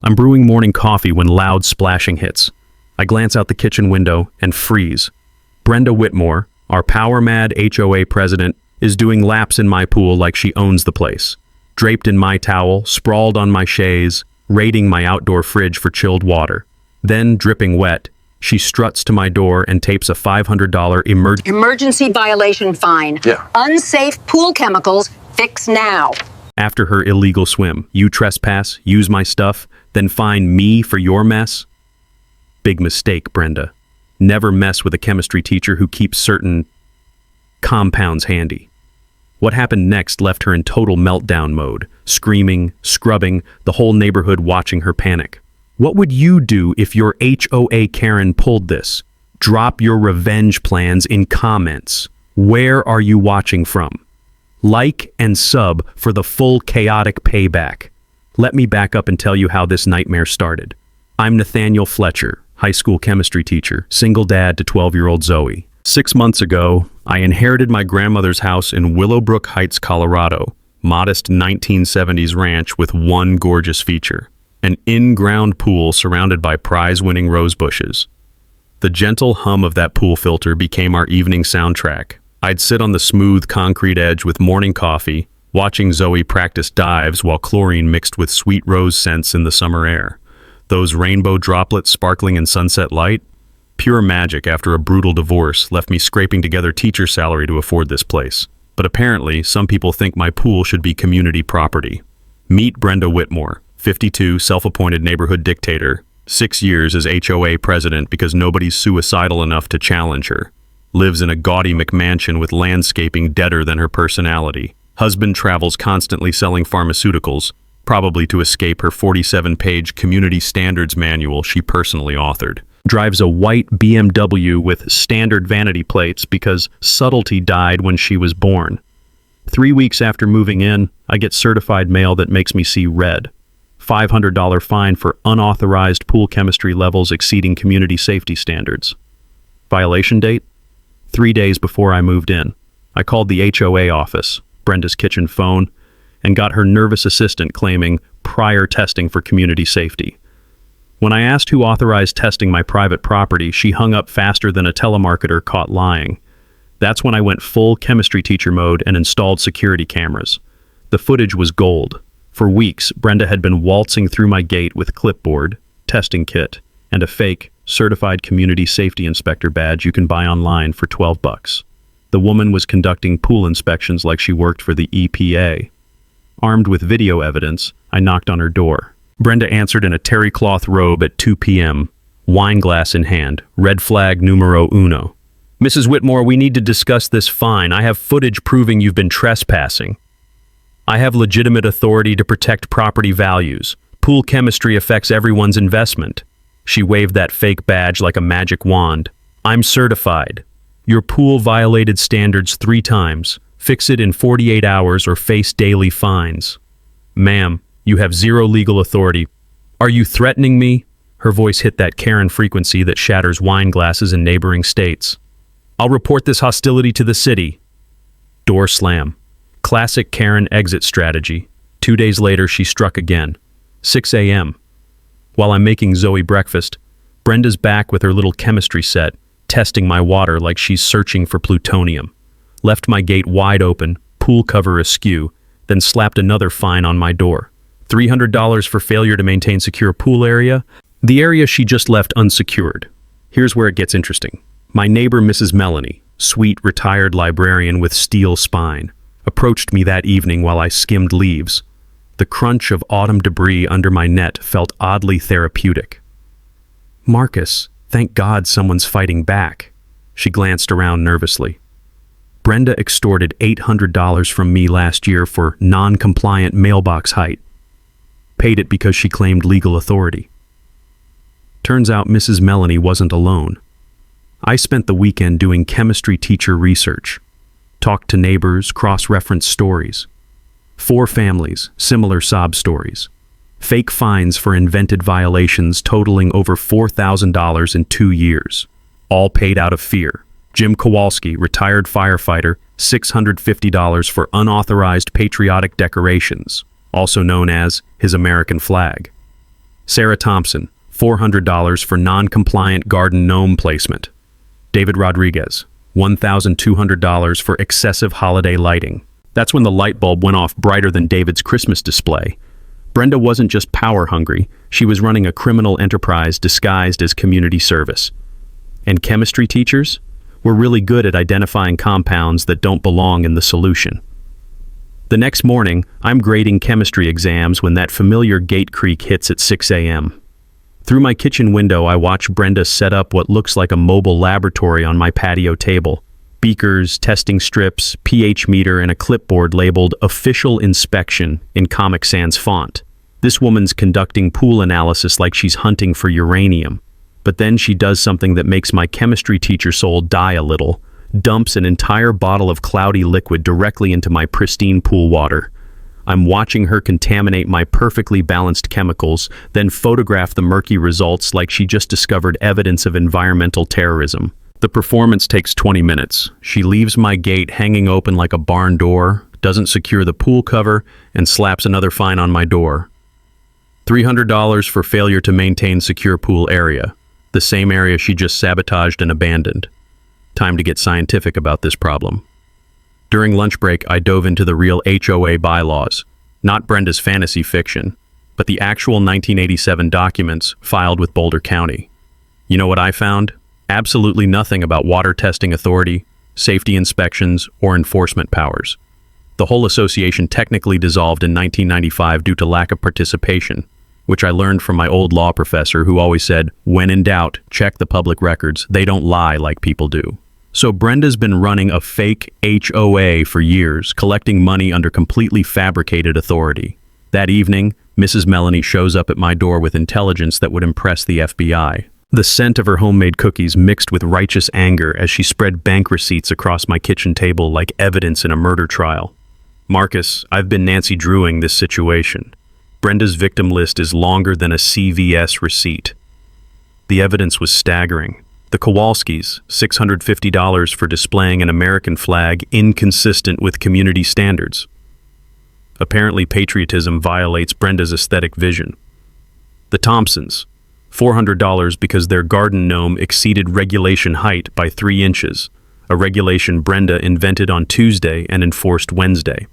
I'm brewing morning coffee when loud splashing hits. I glance out the kitchen window and freeze. Brenda Whitmore, our power-mad HOA president, is doing laps in my pool like she owns the place. Draped in my towel, sprawled on my chaise, raiding my outdoor fridge for chilled water. Then, dripping wet, she struts to my door and tapes a $500 emergency violation fine. Yeah. Unsafe pool chemicals, fix now. After her illegal swim. You trespass, use my stuff, then fine me for your mess? Big mistake, Brenda. Never mess with a chemistry teacher who keeps certain compounds handy. What happened next left her in total meltdown mode, screaming, scrubbing, the whole neighborhood watching her panic. What would you do if your HOA Karen pulled this? Drop your revenge plans in comments. Where are you watching from? Like and sub for the full chaotic payback. Let me back up and tell you how this nightmare started. I'm Nathaniel Fletcher, high school chemistry teacher, single dad to 12-year-old Zoe. 6 months ago, I inherited my grandmother's house in Willowbrook Heights, Colorado, modest 1970s ranch with one gorgeous feature, an in-ground pool surrounded by prize-winning rose bushes. The gentle hum of that pool filter became our evening soundtrack. I'd sit on the smooth concrete edge with morning coffee, watching Zoe practice dives while chlorine mixed with sweet rose scents in the summer air. Those rainbow droplets sparkling in sunset light, pure magic after a brutal divorce left me scraping together teacher salary to afford this place. But apparently, some people think my pool should be community property. Meet Brenda Whitmore, 52, self-appointed neighborhood dictator, 6 years as HOA president because nobody's suicidal enough to challenge her. Lives in a gaudy McMansion with landscaping deader than her personality. Husband travels constantly selling pharmaceuticals, probably to escape her 47-page community standards manual she personally authored. Drives a white BMW with standard vanity plates because subtlety died when she was born. 3 weeks after moving in, I get certified mail that makes me see red. $500 fine for unauthorized pool chemistry levels exceeding community safety standards. Violation date? 3 days before I moved in. I called the HOA office, Brenda's kitchen phone, and got her nervous assistant claiming prior testing for community safety. When I asked who authorized testing my private property, she hung up faster than a telemarketer caught lying. That's when I went full chemistry teacher mode and installed security cameras. The footage was gold. For weeks, Brenda had been waltzing through my gate with clipboard, testing kit, and a fake, certified community safety inspector badge you can buy online for $12. The woman was conducting pool inspections like she worked for the EPA. Armed with video evidence, I knocked on her door. Brenda answered in a terry cloth robe at 2 p.m., wine glass in hand, red flag numero uno. Mrs. Whitmore, we need to discuss this fine. I have footage proving you've been trespassing. I have legitimate authority to protect property values. Pool chemistry affects everyone's investment. She waved that fake badge like a magic wand. I'm certified. Your pool violated standards 3 times. Fix it in 48 hours or face daily fines. Ma'am, you have zero legal authority. Are you threatening me? Her voice hit that Karen frequency that shatters wine glasses in neighboring states. I'll report this hostility to the city. Door slam. Classic Karen exit strategy. 2 days later, she struck again. 6 a.m. While I'm making Zoe breakfast, Brenda's back with her little chemistry set, testing my water like she's searching for plutonium. Left my gate wide open, pool cover askew, then slapped another fine on my door. $300 for failure to maintain secure pool area, the area she just left unsecured. Here's where it gets interesting. My neighbor, Mrs. Melanie, sweet retired librarian with steel spine, approached me that evening while I skimmed leaves. The crunch of autumn debris under my net felt oddly therapeutic. Marcus, thank God someone's fighting back. She glanced around nervously. Brenda extorted $800 from me last year for non-compliant mailbox height. Paid it because she claimed legal authority. Turns out Mrs. Melanie wasn't alone. I spent the weekend doing chemistry teacher research. Talked to neighbors, cross-referenced stories. 4 families, similar sob stories. Fake fines for invented violations totaling over $4,000 in 2 years. All paid out of fear. Jim Kowalski, retired firefighter, $650 for unauthorized patriotic decorations, also known as his American flag. Sarah Thompson, $400 for non-compliant garden gnome placement. David Rodriguez, $1,200 for excessive holiday lighting. That's when the light bulb went off brighter than David's Christmas display. Brenda wasn't just power hungry, she was running a criminal enterprise disguised as community service. And chemistry teachers were really good at identifying compounds that don't belong in the solution. The next morning, I'm grading chemistry exams when that familiar gate creak hits at 6 a.m. Through my kitchen window, I watch Brenda set up what looks like a mobile laboratory on my patio table. Beakers, testing strips, pH meter, and a clipboard labeled Official Inspection in Comic Sans font. This woman's conducting pool analysis like she's hunting for uranium. But then she does something that makes my chemistry teacher soul die a little. Dumps an entire bottle of cloudy liquid directly into my pristine pool water. I'm watching her contaminate my perfectly balanced chemicals, then photograph the murky results like she just discovered evidence of environmental terrorism. The performance takes 20 minutes. She leaves my gate hanging open like a barn door, doesn't secure the pool cover, and slaps another fine on my door. $300 for failure to maintain secure pool area, the same area she just sabotaged and abandoned. Time to get scientific about this problem. During lunch break, I dove into the real HOA bylaws, not Brenda's fantasy fiction, but the actual 1987 documents filed with Boulder County. You know what I found? Absolutely nothing about water testing authority, safety inspections, or enforcement powers. The whole association technically dissolved in 1995 due to lack of participation, which I learned from my old law professor who always said, when in doubt, check the public records. They don't lie like people do. So Brenda's been running a fake HOA for years, collecting money under completely fabricated authority. That evening, Mrs. Melanie shows up at my door with intelligence that would impress the FBI. The scent of her homemade cookies mixed with righteous anger as she spread bank receipts across my kitchen table like evidence in a murder trial. Marcus, I've been Nancy Drewing this situation. Brenda's victim list is longer than a CVS receipt. The evidence was staggering. The Kowalskis, $650 for displaying an American flag inconsistent with community standards. Apparently, patriotism violates Brenda's aesthetic vision. The Thompsons, $400 because their garden gnome exceeded regulation height by 3 inches, a regulation Brenda invented on Tuesday and enforced Wednesday.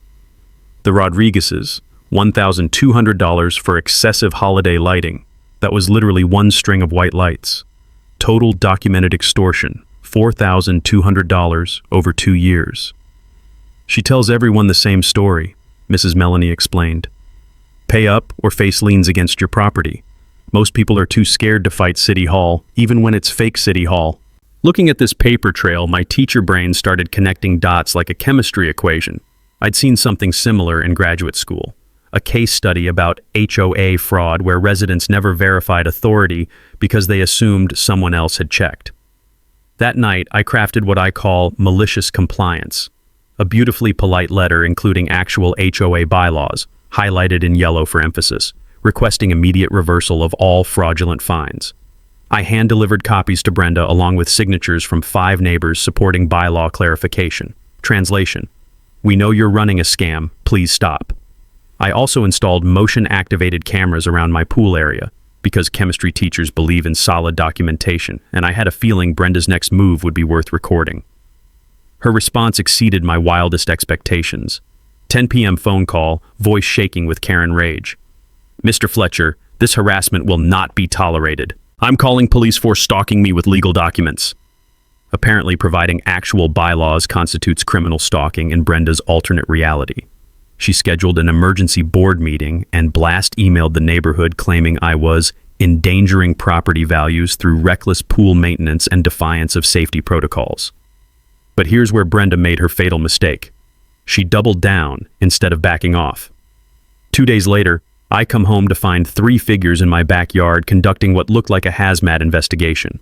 The Rodriguezes, $1,200 for excessive holiday lighting. That was literally one string of white lights. Total documented extortion, $4,200 over 2 years. She tells everyone the same story, Mrs. Melanie explained. Pay up or face liens against your property. Most people are too scared to fight City Hall, even when it's fake City Hall. Looking at this paper trail, my teacher brain started connecting dots like a chemistry equation. I'd seen something similar in graduate school. A case study about HOA fraud where residents never verified authority because they assumed someone else had checked. That night, I crafted what I call malicious compliance, a beautifully polite letter including actual HOA bylaws, highlighted in yellow for emphasis, requesting immediate reversal of all fraudulent fines. I hand-delivered copies to Brenda along with signatures from 5 neighbors supporting bylaw clarification. Translation: we know you're running a scam, please stop. I also installed motion-activated cameras around my pool area because chemistry teachers believe in solid documentation, and I had a feeling Brenda's next move would be worth recording. Her response exceeded my wildest expectations. 10 p.m. phone call, voice shaking with Karen rage. Mr. Fletcher, this harassment will not be tolerated. I'm calling police for stalking me with legal documents. Apparently, providing actual bylaws constitutes criminal stalking in Brenda's alternate reality. She scheduled an emergency board meeting and blast emailed the neighborhood claiming I was endangering property values through reckless pool maintenance and defiance of safety protocols. But here's where Brenda made her fatal mistake. She doubled down instead of backing off. 2 days later, I come home to find 3 figures in my backyard conducting what looked like a hazmat investigation.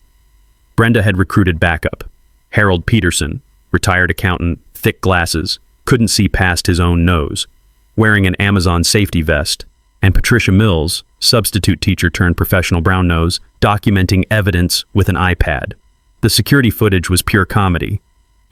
Brenda had recruited backup. Harold Peterson, retired accountant, thick glasses, couldn't see past his own nose, wearing an Amazon safety vest, and Patricia Mills, substitute teacher turned professional brown nose, documenting evidence with an iPad. The security footage was pure comedy.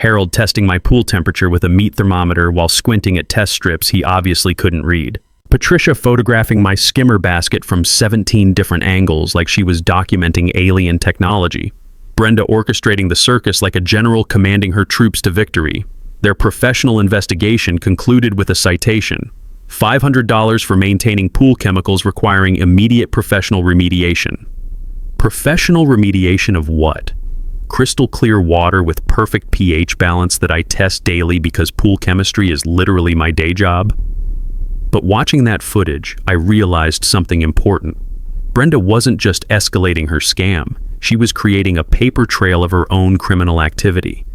Harold testing my pool temperature with a meat thermometer while squinting at test strips he obviously couldn't read. Patricia photographing my skimmer basket from 17 different angles like she was documenting alien technology. Brenda orchestrating the circus like a general commanding her troops to victory. Their professional investigation concluded with a citation. $500 for maintaining pool chemicals requiring immediate professional remediation. Professional remediation of what? Crystal clear water with perfect pH balance that I test daily because pool chemistry is literally my day job? But watching that footage, I realized something important. Brenda wasn't just escalating her scam. She was creating a paper trail of her own criminal activity.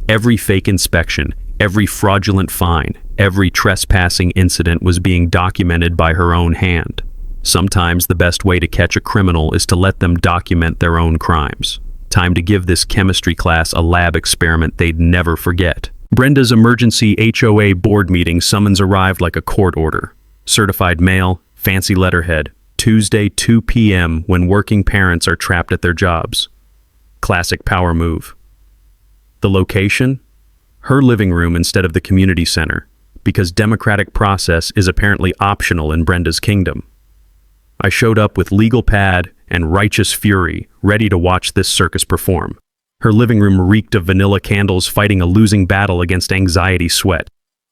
Every fake inspection, every fraudulent fine, every trespassing incident was being documented by her own hand. Sometimes the best way to catch a criminal is to let them document their own crimes. Time to give this chemistry class a lab experiment they'd never forget. Brenda's emergency HOA board meeting summons arrived like a court order. Certified mail, fancy letterhead, Tuesday 2 p.m. when working parents are trapped at their jobs. Classic power move. The location? Her living room instead of the community center, because democratic process is apparently optional in Brenda's kingdom. I showed up with legal pad and righteous fury, ready to watch this circus perform. Her living room reeked of vanilla candles fighting a losing battle against anxiety sweat.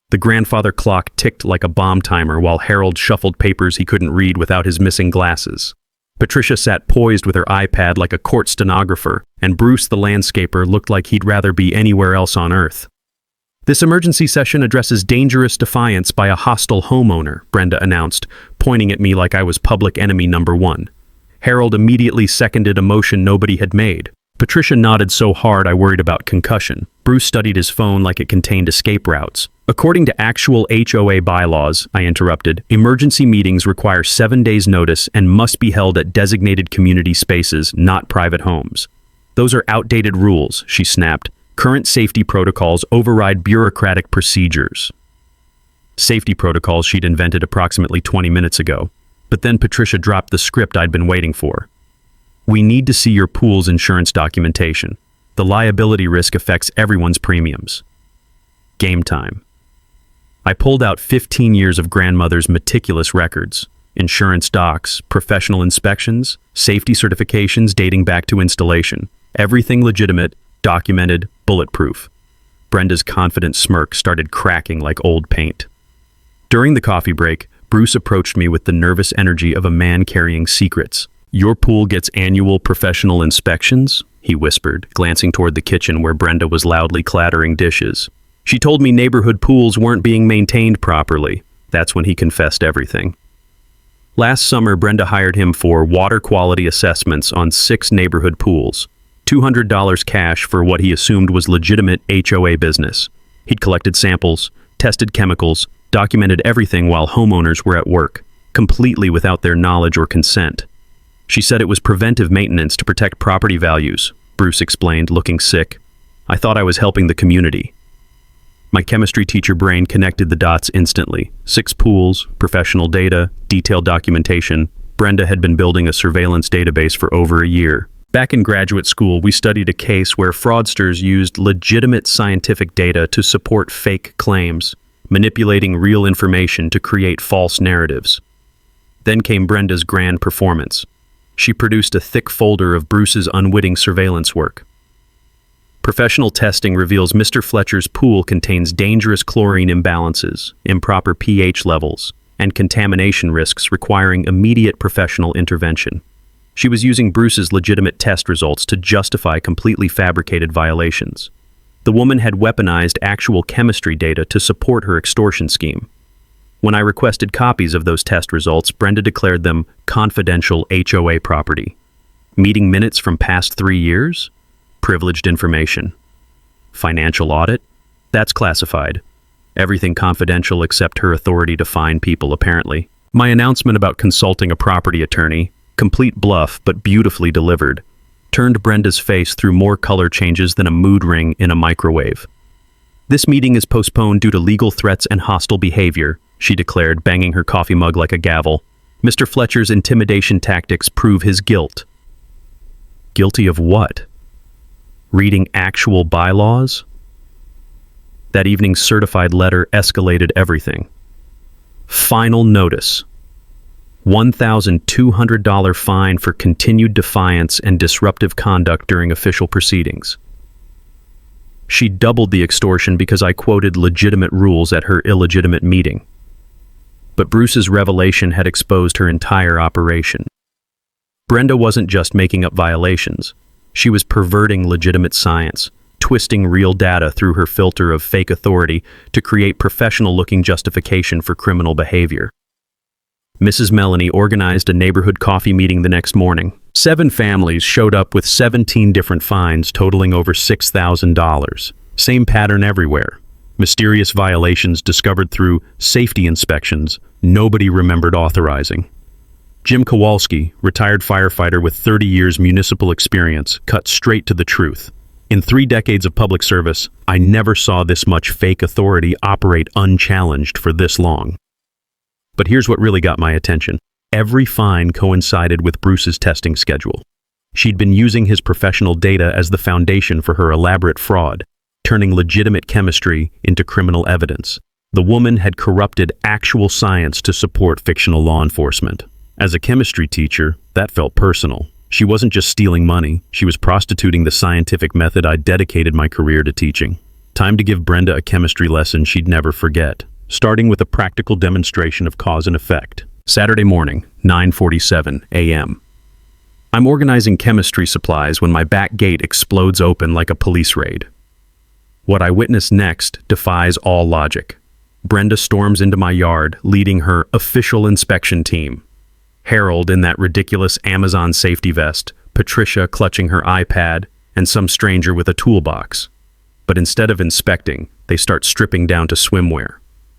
The grandfather clock ticked like a bomb timer while Harold shuffled papers he couldn't read without his missing glasses. Patricia sat poised with her iPad like a court stenographer, and Bruce the landscaper looked like he'd rather be anywhere else on Earth. This emergency session addresses dangerous defiance by a hostile homeowner, Brenda announced, pointing at me like I was public enemy number one. Harold immediately seconded a motion nobody had made. Patricia nodded so hard I worried about concussion. Bruce studied his phone like it contained escape routes. According to actual HOA bylaws, I interrupted, emergency meetings require 7 days' notice and must be held at designated community spaces, not private homes. Those are outdated rules, she snapped. Current safety protocols override bureaucratic procedures. Safety protocols she'd invented approximately 20 minutes ago. But then Patricia dropped the script I'd been waiting for. We need to see your pool's insurance documentation. The liability risk affects everyone's premiums. Game time. I pulled out 15 years of grandmother's meticulous records, insurance docs, professional inspections, safety certifications dating back to installation. Everything legitimate, documented, bulletproof. Brenda's confident smirk started cracking like old paint. During the coffee break, Bruce approached me with the nervous energy of a man carrying secrets. Your pool gets annual professional inspections? He whispered, glancing toward the kitchen where Brenda was loudly clattering dishes. She told me neighborhood pools weren't being maintained properly. That's when he confessed everything. Last summer, Brenda hired him for water quality assessments on 6 neighborhood pools. $200 cash for what he assumed was legitimate HOA business. He'd collected samples, tested chemicals, documented everything while homeowners were at work, completely without their knowledge or consent. She said it was preventive maintenance to protect property values, Bruce explained, looking sick. I thought I was helping the community. My chemistry teacher brain connected the dots instantly. 6 pools, professional data, detailed documentation. Brenda had been building a surveillance database for over a year. Back in graduate school, we studied a case where fraudsters used legitimate scientific data to support fake claims, manipulating real information to create false narratives. Then came Brenda's grand performance. She produced a thick folder of Bruce's unwitting surveillance work. Professional testing reveals Mr. Fletcher's pool contains dangerous chlorine imbalances, improper pH levels, and contamination risks requiring immediate professional intervention. She was using Bruce's legitimate test results to justify completely fabricated violations. The woman had weaponized actual chemistry data to support her extortion scheme. When I requested copies of those test results, Brenda declared them confidential HOA property. Meeting minutes from past 3 years? Privileged information. Financial audit? That's classified. Everything confidential except her authority to fine people, apparently. My announcement about consulting a property attorney, complete bluff but beautifully delivered, turned Brenda's face through more color changes than a mood ring in a microwave. This meeting is postponed due to legal threats and hostile behavior, she declared, banging her coffee mug like a gavel. Mr. Fletcher's intimidation tactics prove his guilt. Guilty of what? Reading actual bylaws? That evening's certified letter escalated everything. Final notice. $1,200 fine for continued defiance and disruptive conduct during official proceedings. She doubled the extortion because I quoted legitimate rules at her illegitimate meeting. But Bruce's revelation had exposed her entire operation. Brenda wasn't just making up violations. She was perverting legitimate science, twisting real data through her filter of fake authority to create professional-looking justification for criminal behavior. Mrs. Melanie organized a neighborhood coffee meeting the next morning. 7 families showed up with 17 different fines totaling over $6,000. Same pattern everywhere. Mysterious violations discovered through safety inspections nobody remembered authorizing. Jim Kowalski, retired firefighter with 30 years municipal experience, cut straight to the truth. In 3 decades of public service, I never saw this much fake authority operate unchallenged for this long. But here's what really got my attention. Every fine coincided with Bruce's testing schedule. She'd been using his professional data as the foundation for her elaborate fraud, turning legitimate chemistry into criminal evidence. The woman had corrupted actual science to support fictional law enforcement. As a chemistry teacher, that felt personal. She wasn't just stealing money, she was prostituting the scientific method I dedicated my career to teaching. Time to give Brenda a chemistry lesson she'd never forget, starting with a practical demonstration of cause and effect. Saturday morning, 9:47 a.m. I'm organizing chemistry supplies when my back gate explodes open like a police raid. What I witness next defies all logic. Brenda storms into my yard, leading her official inspection team. Harold in that ridiculous Amazon safety vest, Patricia clutching her iPad, and some stranger with a toolbox. But instead of inspecting, they start stripping down to swimwear.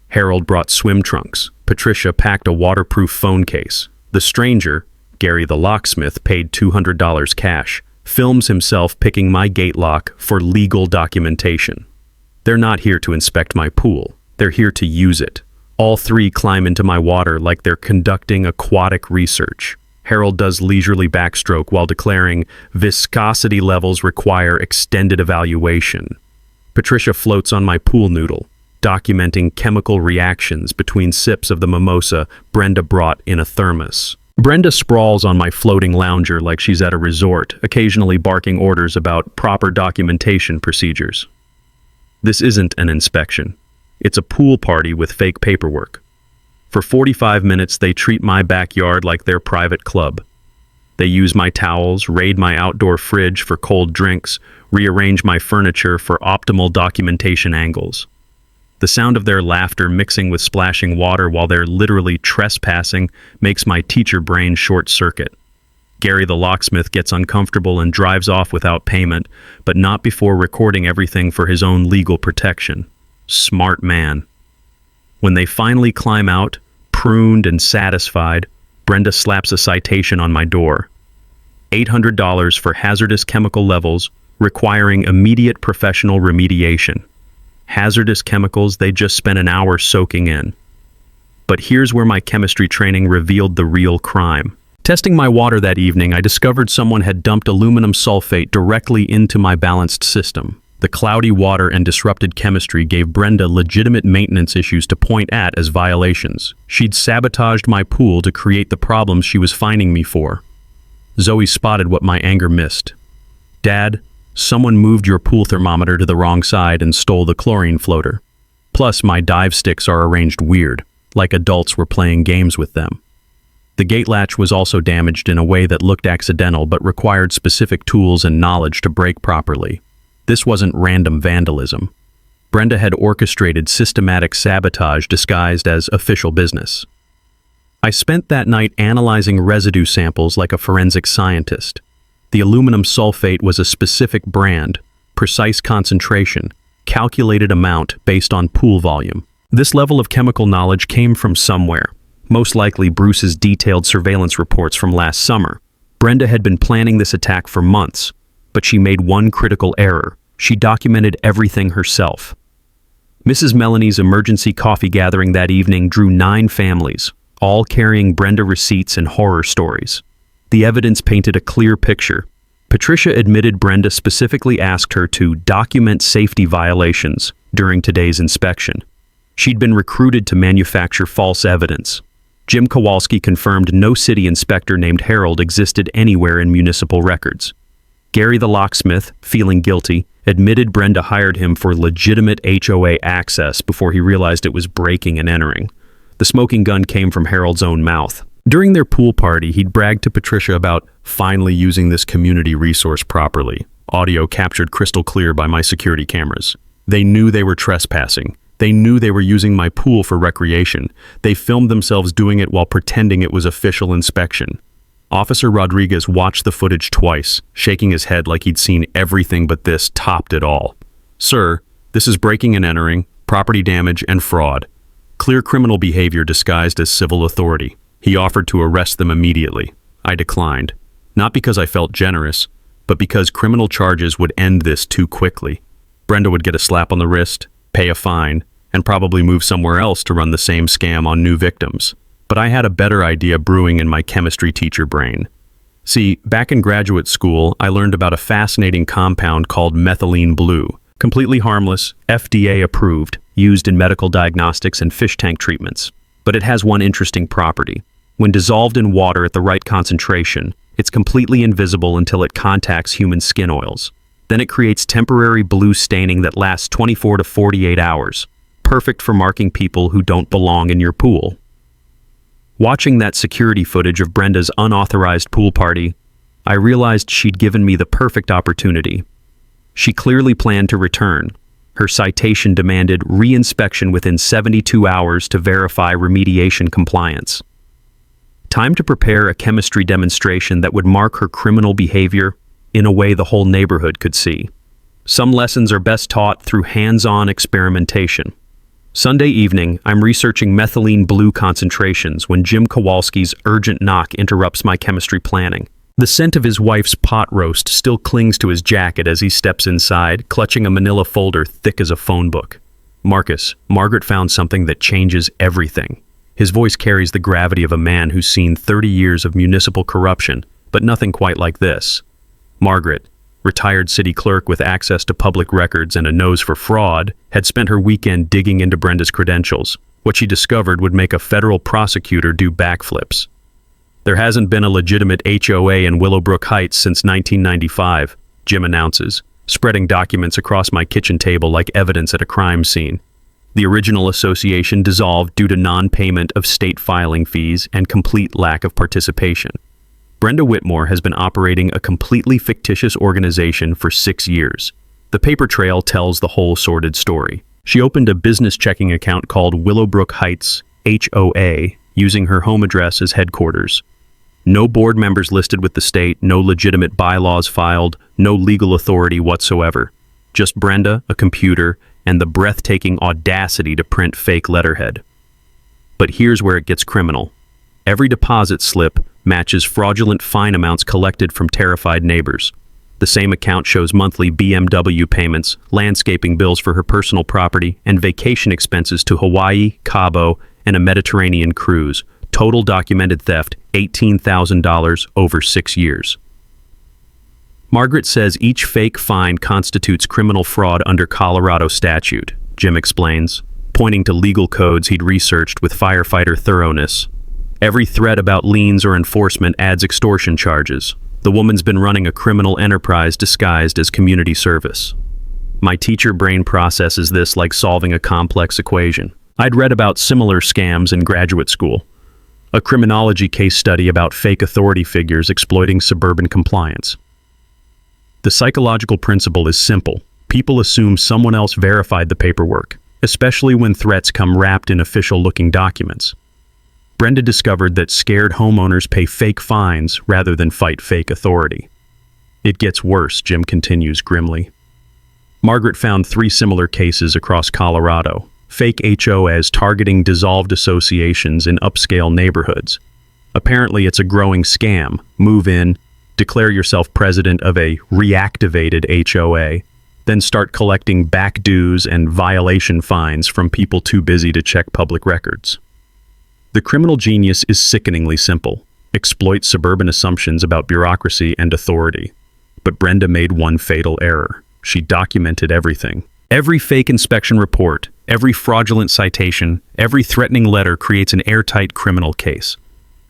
Harold brought swim trunks. Patricia packed a waterproof phone case. The stranger, Gary the locksmith, paid $200 cash, films himself picking my gate lock for legal documentation. They're not here to inspect my pool. They're here to use it. All 3 climb into my water like they're conducting aquatic research. Harold does leisurely backstroke while declaring viscosity levels require extended evaluation. Patricia floats on my pool noodle, documenting chemical reactions between sips of the mimosa Brenda brought in a thermos. Brenda sprawls on my floating lounger like she's at a resort, occasionally barking orders about proper documentation procedures. This isn't an inspection. It's a pool party with fake paperwork. For 45 minutes, they treat my backyard like their private club. They use my towels, raid my outdoor fridge for cold drinks, rearrange my furniture for optimal documentation angles. The sound of their laughter mixing with splashing water while they're literally trespassing makes my teacher brain short-circuit. Gary the locksmith gets uncomfortable and drives off without payment, but not before recording everything for his own legal protection. Smart man. When they finally climb out, pruned and satisfied, Brenda slaps a citation on my door. $800 for hazardous chemical levels requiring immediate professional remediation. Hazardous chemicals they just spent an hour soaking in. But here's where my chemistry training revealed the real crime. Testing my water that evening, I discovered someone had dumped aluminum sulfate directly into my balanced system. The cloudy water and disrupted chemistry gave Brenda legitimate maintenance issues to point at as violations. She'd sabotaged my pool to create the problems she was fining me for. Zoe spotted what my anger missed. Dad, someone moved your pool thermometer to the wrong side and stole the chlorine floater. Plus, my dive sticks are arranged weird, like adults were playing games with them. The gate latch was also damaged in a way that looked accidental but required specific tools and knowledge to break properly. This wasn't random vandalism. Brenda had orchestrated systematic sabotage disguised as official business. I spent that night analyzing residue samples like a forensic scientist. The aluminum sulfate was a specific brand, precise concentration, calculated amount based on pool volume. This level of chemical knowledge came from somewhere, most likely Bruce's detailed surveillance reports from last summer. Brenda had been planning this attack for months, but she made one critical error. She documented everything herself. Mrs. Melanie's emergency coffee gathering that evening drew 9 families, all carrying Brenda receipts and horror stories. The evidence painted a clear picture. Patricia admitted Brenda specifically asked her to document safety violations during today's inspection. She'd been recruited to manufacture false evidence. Jim Kowalski confirmed no city inspector named Harold existed anywhere in municipal records. Gary the locksmith, feeling guilty, admitted Brenda hired him for legitimate HOA access before he realized it was breaking and entering. The smoking gun came from Harold's own mouth. During their pool party, he'd bragged to Patricia about finally using this community resource properly. Audio captured crystal clear by my security cameras. They knew they were trespassing. They knew they were using my pool for recreation. They filmed themselves doing it while pretending it was official inspection. Officer Rodriguez watched the footage twice, shaking his head like he'd seen everything but this topped it all. "Sir, this is breaking and entering, property damage, and fraud. Clear criminal behavior disguised as civil authority." He offered to arrest them immediately. I declined. Not because I felt generous, but because criminal charges would end this too quickly. Brenda would get a slap on the wrist, pay a fine, and probably move somewhere else to run the same scam on new victims. But I had a better idea brewing in my chemistry teacher brain. See, back in graduate school, I learned about a fascinating compound called methylene blue. Completely harmless, FDA approved, used in medical diagnostics and fish tank treatments. But it has one interesting property. When dissolved in water at the right concentration, it's completely invisible until it contacts human skin oils. Then it creates temporary blue staining that lasts 24 to 48 hours. Perfect for marking people who don't belong in your pool. Watching that security footage of Brenda's unauthorized pool party, I realized she'd given me the perfect opportunity. She clearly planned to return. Her citation demanded re-inspection within 72 hours to verify remediation compliance. Time to prepare a chemistry demonstration that would mark her criminal behavior in a way the whole neighborhood could see. Some lessons are best taught through hands-on experimentation. Sunday evening, I'm researching methylene blue concentrations when Jim Kowalski's urgent knock interrupts my chemistry planning. The scent of his wife's pot roast still clings to his jacket as he steps inside, clutching a manila folder thick as a phone book. "Marcus, Margaret found something that changes everything." His voice carries the gravity of a man who's seen 30 years of municipal corruption, but nothing quite like this. Margaret, retired city clerk with access to public records and a nose for fraud, had spent her weekend digging into Brenda's credentials. What she discovered would make a federal prosecutor do backflips. "There hasn't been a legitimate HOA in Willowbrook Heights since 1995, Jim announces, spreading documents across my kitchen table like evidence at a crime scene. The original association dissolved due to non-payment of state filing fees and complete lack of participation. Brenda Whitmore has been operating a completely fictitious organization for 6 years. The paper trail tells the whole sordid story. She opened a business checking account called Willowbrook Heights HOA, using her home address as headquarters. No board members listed with the state, no legitimate bylaws filed, no legal authority whatsoever. Just Brenda, a computer, and the breathtaking audacity to print fake letterhead. But here's where it gets criminal. Every deposit slip matches fraudulent fine amounts collected from terrified neighbors. The same account shows monthly BMW payments, landscaping bills for her personal property, and vacation expenses to Hawaii, Cabo, and a Mediterranean cruise. Total documented theft, $18,000 over 6 years. Margaret says each fake fine constitutes criminal fraud under Colorado statute, Jim explains, pointing to legal codes he'd researched with firefighter thoroughness. Every threat about liens or enforcement adds extortion charges. The woman's been running a criminal enterprise disguised as community service. My teacher brain processes this like solving a complex equation. I'd read about similar scams in graduate school. A criminology case study about fake authority figures exploiting suburban compliance. The psychological principle is simple. People assume someone else verified the paperwork, especially when threats come wrapped in official-looking documents. Brenda discovered that scared homeowners pay fake fines rather than fight fake authority. It gets worse, Jim continues grimly. Margaret found 3 similar cases across Colorado. Fake HOAs targeting dissolved associations in upscale neighborhoods. Apparently it's a growing scam. Move in, declare yourself president of a reactivated HOA, then start collecting back dues and violation fines from people too busy to check public records. The criminal genius is sickeningly simple. Exploit suburban assumptions about bureaucracy and authority. But Brenda made one fatal error. She documented everything. Every fake inspection report, Every fraudulent citation, every threatening letter creates an airtight criminal case.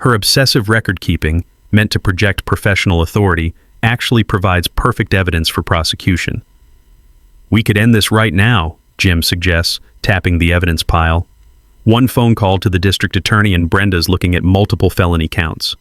Her obsessive record-keeping, meant to project professional authority, actually provides perfect evidence for prosecution. "We could end this right now," Jim suggests, tapping the evidence pile. One phone call to the district attorney and Brenda's looking at multiple felony counts.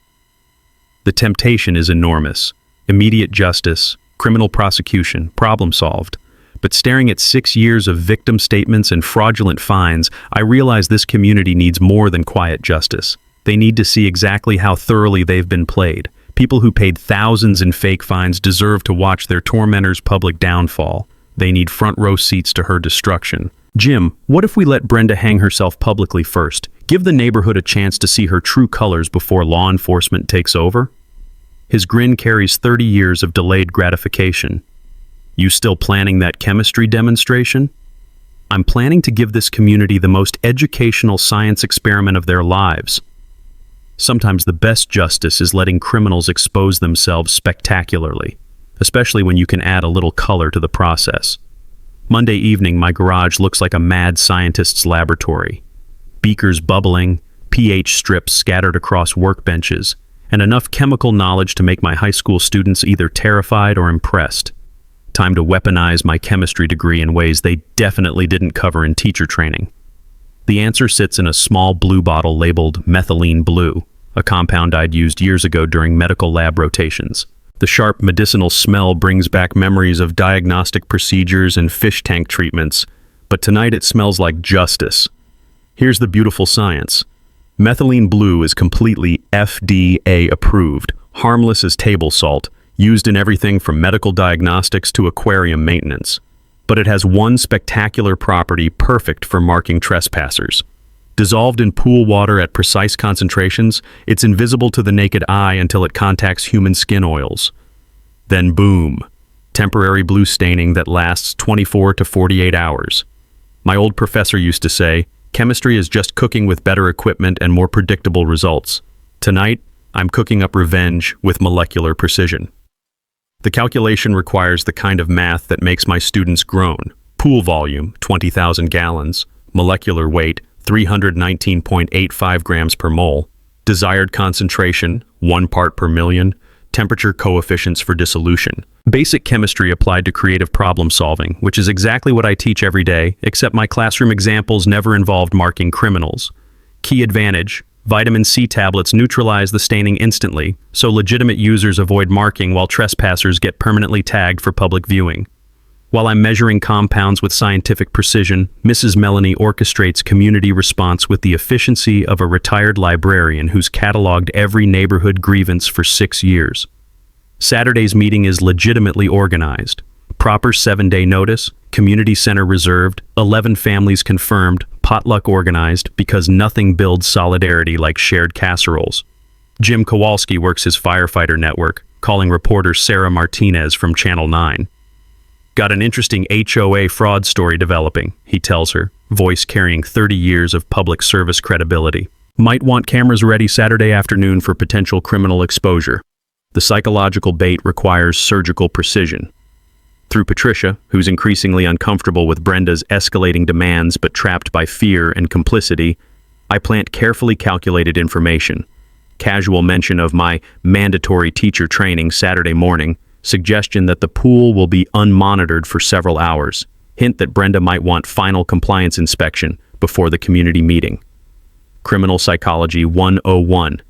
The temptation is enormous. Immediate justice, criminal prosecution, problem solved. But staring at 6 years of victim statements and fraudulent fines, I realize this community needs more than quiet justice. They need to see exactly how thoroughly they've been played. People who paid thousands in fake fines deserve to watch their tormentors' public downfall. They need front row seats to her destruction. Jim, what if we let Brenda hang herself publicly first? Give the neighborhood a chance to see her true colors before law enforcement takes over? His grin carries 30 years of delayed gratification. "You still planning that chemistry demonstration?" "I'm planning to give this community the most educational science experiment of their lives." Sometimes the best justice is letting criminals expose themselves spectacularly, especially when you can add a little color to the process. Monday evening, my garage looks like a mad scientist's laboratory. Beakers bubbling, pH strips scattered across workbenches, and enough chemical knowledge to make my high school students either terrified or impressed. Time to weaponize my chemistry degree in ways they definitely didn't cover in teacher training. The answer sits in a small blue bottle labeled methylene blue, a compound I'd used years ago during medical lab rotations. The sharp medicinal smell brings back memories of diagnostic procedures and fish tank treatments, but tonight it smells like justice. Here's the beautiful science. Methylene blue is completely FDA approved, harmless as table salt, used in everything from medical diagnostics to aquarium maintenance. But it has one spectacular property perfect for marking trespassers. Dissolved in pool water at precise concentrations, it's invisible to the naked eye until it contacts human skin oils. Then boom, temporary blue staining that lasts 24 to 48 hours. My old professor used to say, chemistry is just cooking with better equipment and more predictable results. Tonight, I'm cooking up revenge with molecular precision. The calculation requires the kind of math that makes my students groan. Pool volume, 20,000 gallons. Molecular weight, 319.85 grams per mole. Desired concentration, 1 part per million. Temperature coefficients for dissolution. Basic chemistry applied to creative problem solving, which is exactly what I teach every day, except my classroom examples never involved marking criminals. Key advantage: vitamin C tablets neutralize the staining instantly, so legitimate users avoid marking while trespassers get permanently tagged for public viewing. While I'm measuring compounds with scientific precision, Mrs. Melanie orchestrates community response with the efficiency of a retired librarian who's cataloged every neighborhood grievance for 6 years. Saturday's meeting is legitimately organized. Proper 7-day notice, community center reserved, 11 families confirmed, potluck organized, because nothing builds solidarity like shared casseroles. Jim Kowalski works his firefighter network, calling reporter Sarah Martinez from Channel 9. "Got an interesting HOA fraud story developing," he tells her, voice carrying 30 years of public service credibility. "Might want cameras ready Saturday afternoon for potential criminal exposure." The psychological bait requires surgical precision. Through Patricia, who's increasingly uncomfortable with Brenda's escalating demands but trapped by fear and complicity, I plant carefully calculated information. Casual mention of my mandatory teacher training Saturday morning, suggestion that the pool will be unmonitored for several hours, hint that Brenda might want final compliance inspection before the community meeting. Criminal Psychology 101.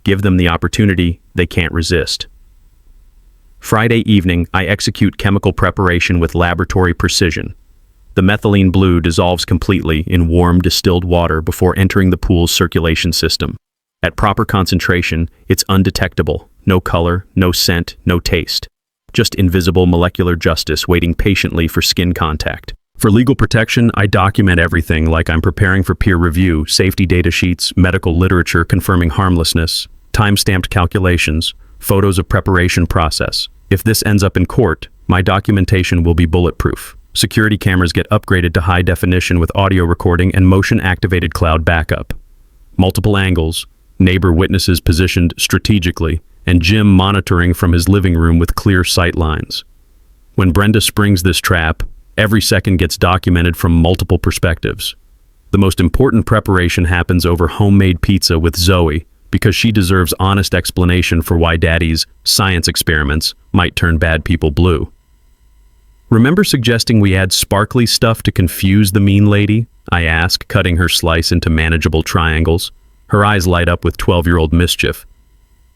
Give them the opportunity they can't resist. Friday evening, I execute chemical preparation with laboratory precision. The methylene blue dissolves completely in warm distilled water before entering the pool's circulation system. At proper concentration, it's undetectable. No color, no scent, no taste. Just invisible molecular justice waiting patiently for skin contact. For legal protection, I document everything like I'm preparing for peer review, safety data sheets, medical literature confirming harmlessness, time-stamped calculations, photos of preparation process. If this ends up in court, my documentation will be bulletproof. Security cameras get upgraded to high definition with audio recording and motion-activated cloud backup. Multiple angles, neighbor witnesses positioned strategically, and Jim monitoring from his living room with clear sight lines. When Brenda springs this trap, Every second gets documented from multiple perspectives. The most important preparation happens over homemade pizza with Zoe, because she deserves honest explanation for why Daddy's science experiments might turn bad people blue. Remember suggesting we add sparkly stuff to confuse the mean lady? I ask, cutting her slice into manageable triangles. Her eyes light up with 12-year-old mischief.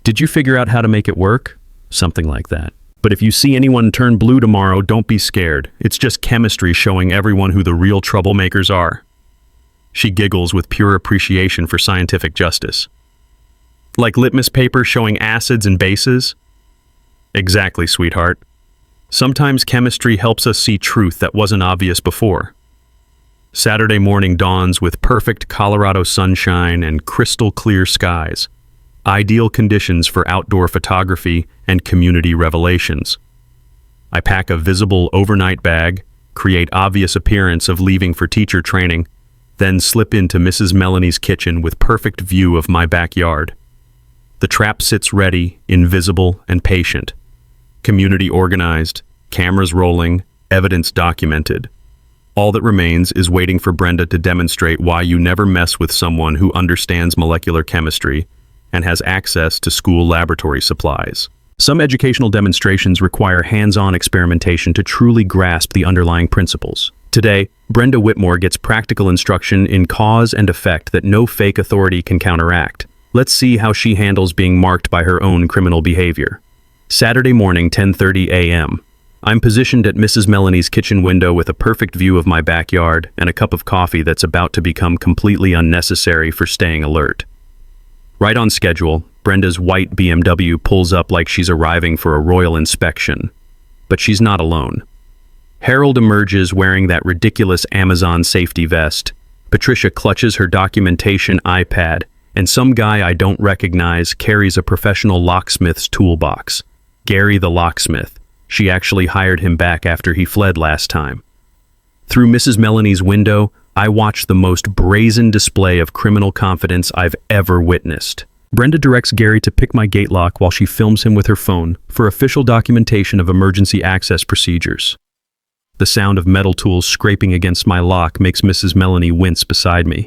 Did you figure out how to make it work? Something like that. But if you see anyone turn blue tomorrow, don't be scared. It's just chemistry showing everyone who the real troublemakers are. She giggles with pure appreciation for scientific justice. Like litmus paper showing acids and bases? Exactly, sweetheart. Sometimes chemistry helps us see truth that wasn't obvious before. Saturday morning dawns with perfect Colorado sunshine and crystal clear skies. Ideal conditions for outdoor photography and community revelations. I pack a visible overnight bag, create obvious appearance of leaving for teacher training, then slip into Mrs. Melanie's kitchen with perfect view of my backyard. The trap sits ready, invisible, and patient. Community organized, cameras rolling, evidence documented. All that remains is waiting for Brenda to demonstrate why you never mess with someone who understands molecular chemistry and has access to school laboratory supplies. Some educational demonstrations require hands-on experimentation to truly grasp the underlying principles. Today, Brenda Whitmore gets practical instruction in cause and effect that no fake authority can counteract. Let's see how she handles being marked by her own criminal behavior. Saturday morning, 10:30 a.m. I'm positioned at Mrs. Melanie's kitchen window with a perfect view of my backyard and a cup of coffee that's about to become completely unnecessary for staying alert. Right on schedule, Brenda's white BMW pulls up like she's arriving for a royal inspection. But she's not alone. Harold emerges wearing that ridiculous Amazon safety vest. Patricia clutches her documentation iPad, and some guy I don't recognize carries a professional locksmith's toolbox. Gary the locksmith. She actually hired him back after he fled last time. Through Mrs. Melanie's window, I watch the most brazen display of criminal confidence I've ever witnessed. Brenda directs Gary to pick my gate lock while she films him with her phone for official documentation of emergency access procedures. The sound of metal tools scraping against my lock makes Mrs. Melanie wince beside me.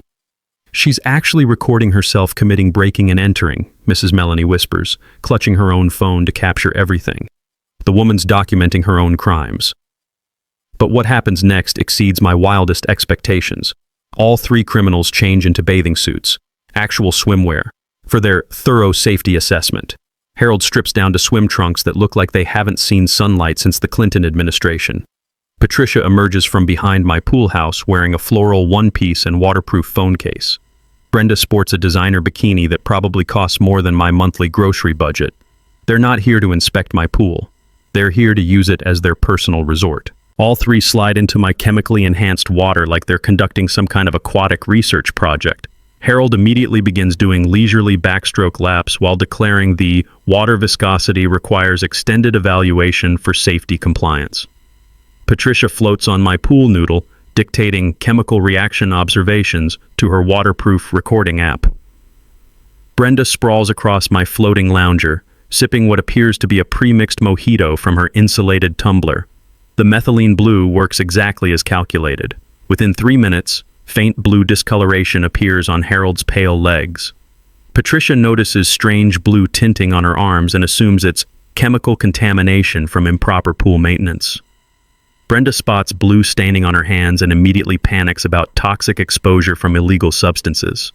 She's actually recording herself committing breaking and entering, Mrs. Melanie whispers, clutching her own phone to capture everything. The woman's documenting her own crimes. But what happens next exceeds my wildest expectations. All three criminals change into bathing suits, actual swimwear, for their thorough safety assessment. Harold strips down to swim trunks that look like they haven't seen sunlight since the Clinton administration. Patricia emerges from behind my pool house wearing a floral one-piece and waterproof phone case. Brenda sports a designer bikini that probably costs more than my monthly grocery budget. They're not here to inspect my pool. They're here to use it as their personal resort. All three slide into my chemically enhanced water like they're conducting some kind of aquatic research project. Harold immediately begins doing leisurely backstroke laps while declaring the water viscosity requires extended evaluation for safety compliance. Patricia floats on my pool noodle, dictating chemical reaction observations to her waterproof recording app. Brenda sprawls across my floating lounger, sipping what appears to be a pre-mixed mojito from her insulated tumbler. The methylene blue works exactly as calculated. Within 3 minutes, faint blue discoloration appears on Harold's pale legs. Patricia notices strange blue tinting on her arms and assumes it's chemical contamination from improper pool maintenance. Brenda spots blue staining on her hands and immediately panics about toxic exposure from illegal substances.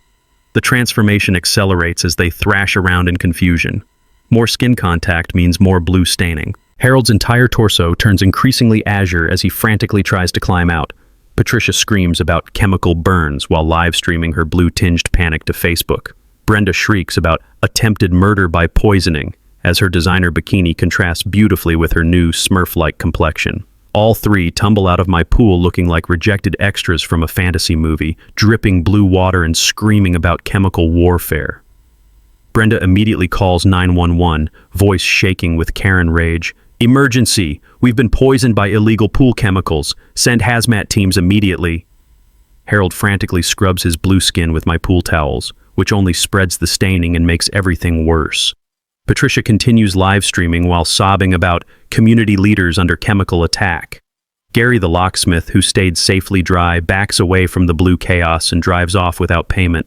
The transformation accelerates as they thrash around in confusion. More skin contact means more blue staining. Harold's entire torso turns increasingly azure as he frantically tries to climb out. Patricia screams about chemical burns while live-streaming her blue-tinged panic to Facebook. Brenda shrieks about attempted murder by poisoning as her designer bikini contrasts beautifully with her new Smurf-like complexion. All three tumble out of my pool looking like rejected extras from a fantasy movie, dripping blue water and screaming about chemical warfare. Brenda immediately calls 911, voice shaking with Karen rage. "Emergency! We've been poisoned by illegal pool chemicals. Send hazmat teams immediately." Harold frantically scrubs his blue skin with my pool towels, which only spreads the staining and makes everything worse. Patricia continues live streaming while sobbing about community leaders under chemical attack. Gary the locksmith, who stayed safely dry, backs away from the blue chaos and drives off without payment.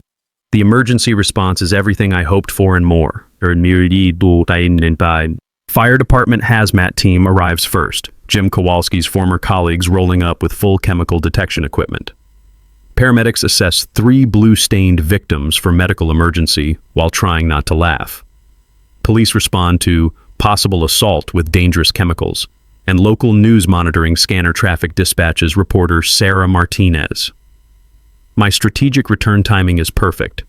The emergency response is everything I hoped for and more. Fire department hazmat team arrives first. Jim Kowalski's former colleagues rolling up with full chemical detection equipment. Paramedics assess 3 blue-stained victims for medical emergency while trying not to laugh. Police respond to possible assault with dangerous chemicals, and local news monitoring scanner traffic dispatches reporter Sarah Martinez. My strategic return timing is perfect.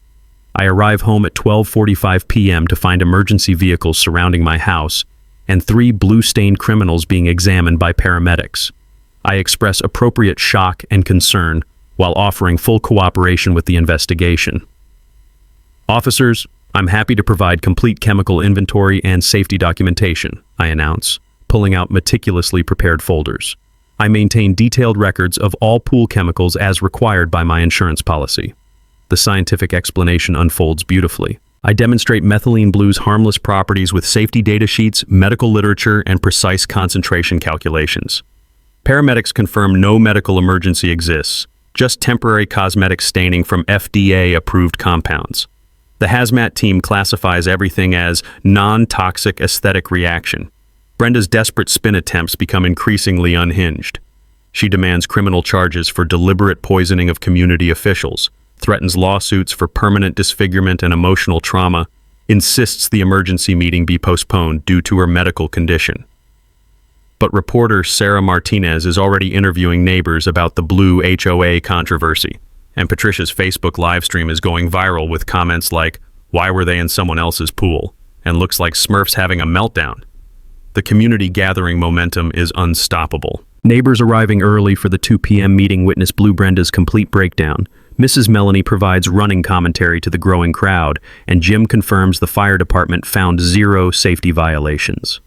I arrive home at 12:45 p.m. to find emergency vehicles surrounding my house and 3 blue-stained criminals being examined by paramedics. I express appropriate shock and concern while offering full cooperation with the investigation. Officers, I'm happy to provide complete chemical inventory and safety documentation, I announce, pulling out meticulously prepared folders. I maintain detailed records of all pool chemicals as required by my insurance policy. The scientific explanation unfolds beautifully. I demonstrate methylene blue's harmless properties with safety data sheets, medical literature, and precise concentration calculations. Paramedics confirm no medical emergency exists, just temporary cosmetic staining from FDA-approved compounds. The hazmat team classifies everything as non-toxic aesthetic reaction. Brenda's desperate spin attempts become increasingly unhinged. She demands criminal charges for deliberate poisoning of community officials, threatens lawsuits for permanent disfigurement and emotional trauma, insists the emergency meeting be postponed due to her medical condition. But reporter Sarah Martinez is already interviewing neighbors about the blue HOA controversy, and Patricia's Facebook livestream is going viral with comments like, "Why were they in someone else's pool?" and "Looks like Smurf's having a meltdown." The community gathering momentum is unstoppable. Neighbors arriving early for the 2 p.m. meeting witness Blue Brenda's complete breakdown. Mrs. Melanie provides running commentary to the growing crowd, and Jim confirms the fire department found 0 safety violations.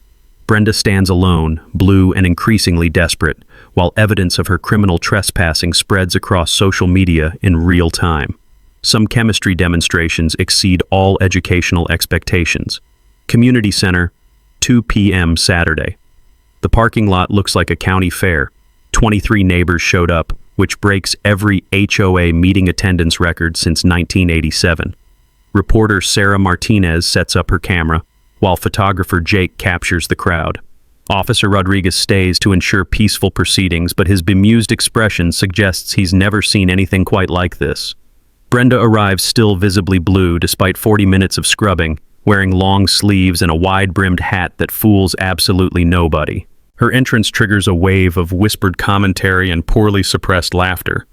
Brenda stands alone, blue and increasingly desperate, while evidence of her criminal trespassing spreads across social media in real time. Some chemistry demonstrations exceed all educational expectations. Community Center, 2 p.m. Saturday. The parking lot looks like a county fair. 23 neighbors showed up, which breaks every HOA meeting attendance record since 1987. Reporter Sarah Martinez sets up her camera, while photographer Jake captures the crowd. Officer Rodriguez stays to ensure peaceful proceedings, but his bemused expression suggests he's never seen anything quite like this. Brenda arrives still visibly blue despite 40 minutes of scrubbing, wearing long sleeves and a wide-brimmed hat that fools absolutely nobody. Her entrance triggers a wave of whispered commentary and poorly suppressed laughter.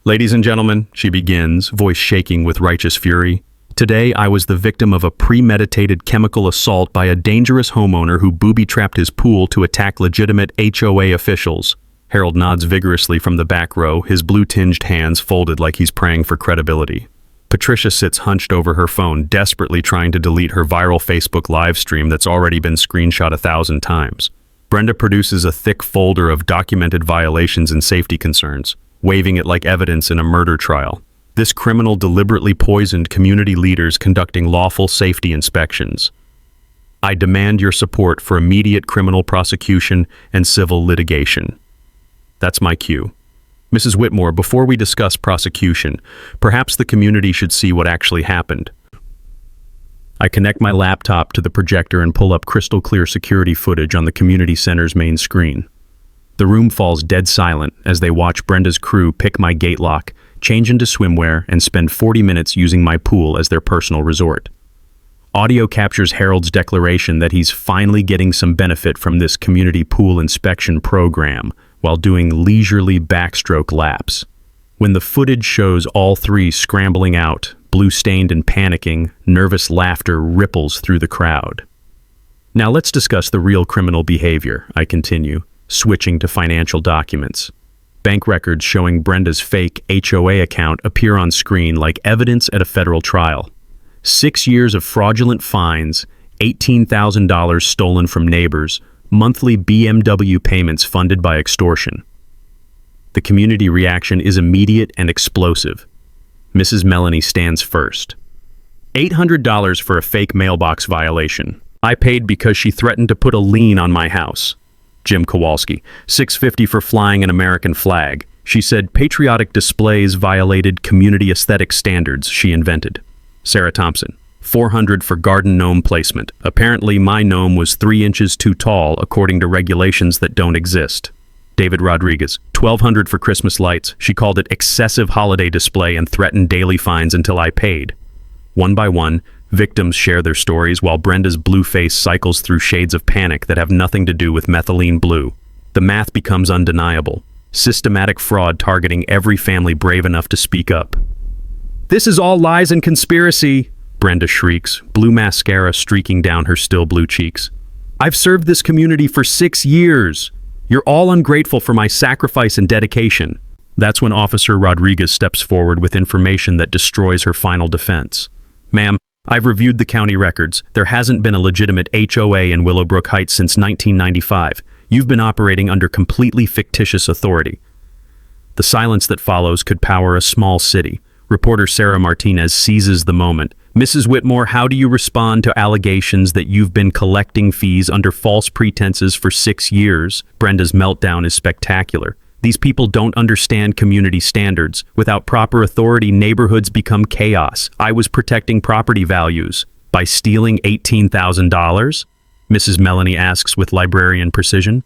"Ladies and gentlemen," she begins, voice shaking with righteous fury, "today I was the victim of a premeditated chemical assault by a dangerous homeowner who booby-trapped his pool to attack legitimate HOA officials." Harold nods vigorously from the back row, his blue-tinged hands folded like he's praying for credibility. Patricia sits hunched over her phone, desperately trying to delete her viral Facebook live stream that's already been screenshot 1,000 times. Brenda produces a thick folder of documented violations and safety concerns, waving it like evidence in a murder trial. This criminal deliberately poisoned community leaders conducting lawful safety inspections. I demand your support for immediate criminal prosecution and civil litigation. That's my cue. Mrs. Whitmore, before we discuss prosecution, perhaps the community should see what actually happened. I connect my laptop to the projector and pull up crystal clear security footage on the community center's main screen. The room falls dead silent as they watch Brenda's crew pick my gate lock, change into swimwear, and spend 40 minutes using my pool as their personal resort. Audio captures Harold's declaration that he's finally getting some benefit from this community pool inspection program while doing leisurely backstroke laps. When the footage shows all 3 scrambling out, blue-stained and panicking, nervous laughter ripples through the crowd. Now let's discuss the real criminal behavior, I continue, switching to financial documents. Bank records showing Brenda's fake HOA account appear on screen like evidence at a federal trial. 6 years of fraudulent fines, $18,000 stolen from neighbors, monthly BMW payments funded by extortion. The community reaction is immediate and explosive. Mrs. Melanie stands first. $800 for a fake mailbox violation. I paid because she threatened to put a lien on my house. Jim Kowalski. $650 for flying an American flag. She said patriotic displays violated community aesthetic standards she invented. Sarah Thompson. $400 for garden gnome placement. Apparently my gnome was 3 inches too tall according to regulations that don't exist. David Rodriguez. $1,200 for Christmas lights. She called it excessive holiday display and threatened daily fines until I paid. One by one, victims share their stories while Brenda's blue face cycles through shades of panic that have nothing to do with methylene blue. The math becomes undeniable. Systematic fraud targeting every family brave enough to speak up. "This is all lies and conspiracy," Brenda shrieks, blue mascara streaking down her still blue cheeks. "I've served this community for 6 years. You're all ungrateful for my sacrifice and dedication." That's when Officer Rodriguez steps forward with information that destroys her final defense. "Ma'am, I've reviewed the county records. There hasn't been a legitimate HOA in Willowbrook Heights since 1995. You've been operating under completely fictitious authority." The silence that follows could power a small city. Reporter Sarah Martinez seizes the moment. "Mrs. Whitmore, how do you respond to allegations that you've been collecting fees under false pretenses for 6 years? Brenda's meltdown is spectacular. "These people don't understand community standards. Without proper authority, neighborhoods become chaos. I was protecting property values. By stealing $18,000? Mrs. Melanie asks with librarian precision.